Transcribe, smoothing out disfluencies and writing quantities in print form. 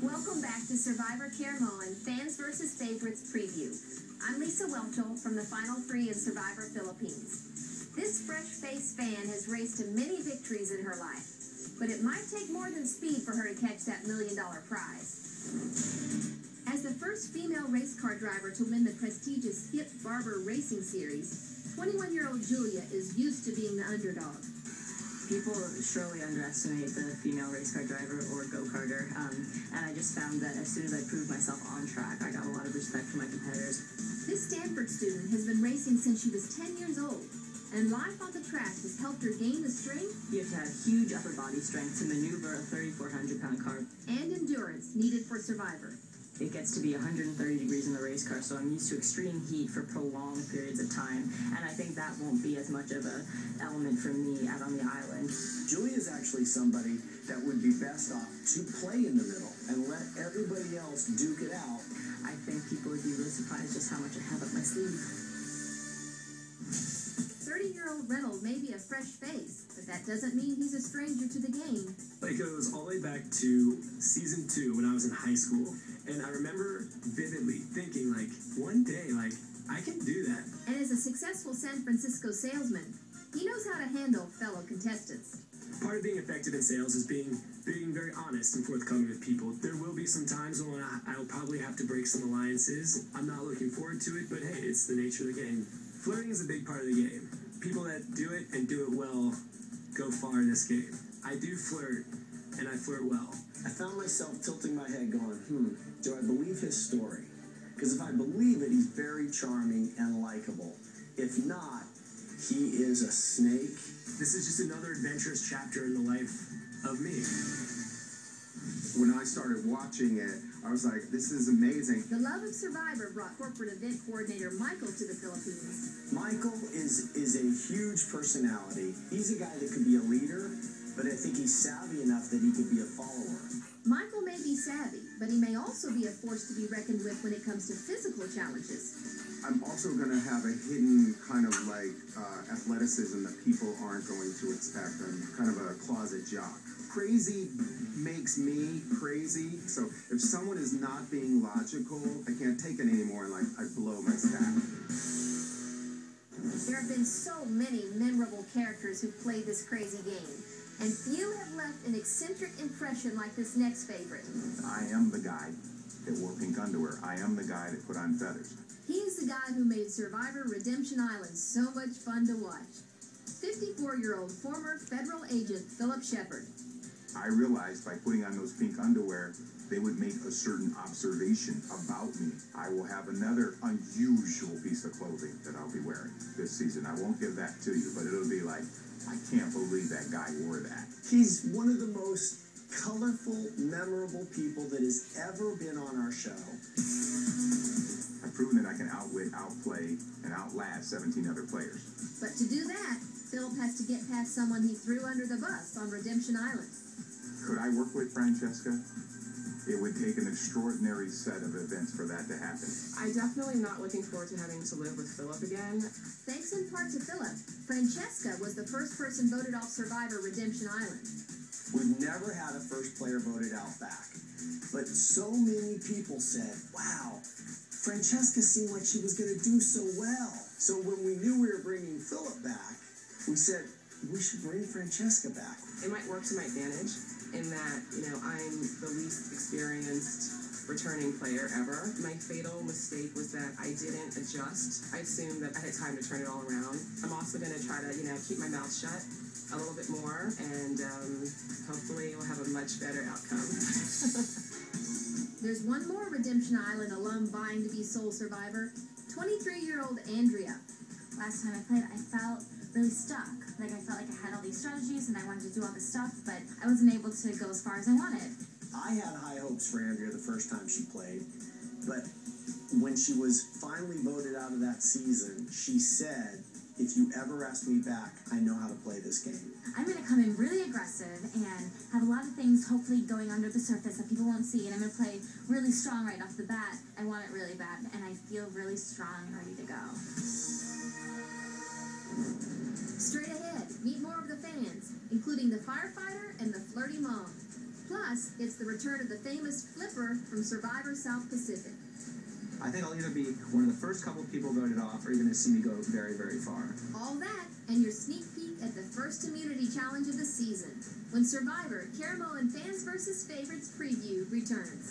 Welcome back to Survivor Caramoan Fans vs. Favorites Preview. I'm Lisa Welchel from the Final Three in Survivor Philippines. This fresh-faced fan has raced to many victories in her life, but it might take more than speed for her to catch that $1 million prize. As the first female race car driver to win the prestigious Skip Barber Racing Series, 21-year-old Julia is used to being the underdog. People surely underestimate the female race car driver or go-karter, and I just found that as soon as I proved myself on track, I got a lot of respect from my competitors. This Stanford student has been racing since she was 10 years old, and life on the track has helped her gain the strength. You have to have huge upper body strength to maneuver a 3,400-pound car. And endurance needed for Survivor. It gets to be 130 degrees in the race car, so I'm used to extreme heat for prolonged periods of time, and I think that won't be as much of an element for me out on the island. Julia is actually somebody that would be best off to play in the middle and let everybody else duke it out. I think people would be really surprised just how much I have up my sleeve. 30-year-old Reynolds may be a fresh face, but that doesn't mean he's a stranger to the game. It goes all the way back to season 2 when I was in high school. And I remember vividly thinking, one day, I can do that. And as a successful San Francisco salesman, he knows how to handle fellow contestants. Part of being effective in sales is being very honest and forthcoming with people. There will be some times when I'll probably have to break some alliances. I'm not looking forward to it, but hey, it's the nature of the game. Flirting is a big part of the game. People that do it and do it well go far in this game. I do flirt, and I flirt well. I found myself tilting my head going, do I believe his story? Because if I believe it, he's very charming and likable. If not, he is a snake. This is just another adventurous chapter in the life of me. When I started watching it, I was like, this is amazing. The love of Survivor brought corporate event coordinator Michael to the Philippines. Michael is a huge personality. He's a guy that could be a leader, but I think he's savvy enough that he could be a follower. Michael may be savvy, but he may also be a force to be reckoned with when it comes to physical challenges. I'm also going to have a hidden kind of athleticism that people aren't going to expect. I'm kind of a closet jock. Crazy makes me crazy. So if someone is not being logical, I can't take it anymore, and I blow my stack. There have been so many memorable characters who played this crazy game, and few have left an eccentric impression like this next favorite. I am the guy that wore pink underwear. I am the guy that put on feathers. He's the guy who made Survivor Redemption Island so much fun to watch. 54-year-old former federal agent Philip Shepard. I realized by putting on those pink underwear, they would make a certain observation about me. I will have another unusual piece of clothing that I'll be wearing this season. I won't give that to you, but it'll be like, I can't believe that guy wore that. He's one of the most colorful, memorable people that has ever been on our show. I've proven that I can outwit, outplay, and outlast 17 other players. But to do that, Philip has to get past someone he threw under the bus on Redemption Island. Could I work with Francesca? It would take an extraordinary set of events for that to happen. I definitely am not looking forward to having to live with Philip again. Thanks in part to Philip, Francesca was the first person voted off Survivor Redemption Island. We've never had a first player voted out back. But so many people said, wow, Francesca seemed like she was going to do so well. So when we knew we were bringing Philip back, we said, we should bring Francesca back. It might work to my advantage in that, I'm the least experienced returning player ever. My fatal mistake was that I didn't adjust. I assumed that I had time to turn it all around. I'm also going to try to, keep my mouth shut a little bit more, and hopefully we'll have a much better outcome. There's one more Redemption Island alum vying to be sole survivor, 23-year-old Andrea. Last time I played, I felt really stuck. I felt like I had all these strategies and I wanted to do all this stuff, but I wasn't able to go as far as I wanted. I had high hopes for Andrea the first time she played, but when she was finally voted out of that season, she said, if you ever ask me back, I know how to play this game. I'm going to come in really aggressive and have a lot of things hopefully going under the surface that people won't see, and I'm going to play really strong right off the bat. I want it really bad, and I feel really strong and ready to go. Straight ahead, meet more of the fans, including the firefighter and the flirty mom. Plus, Plus, it's the return of the famous Flipper from Survivor South Pacific. I think I'll either be one of the first couple people voted off, or you're going to see me go very, very far. All that, and your sneak peek at the first immunity challenge of the season, when Survivor Caramoan Fans vs. Favorites preview returns.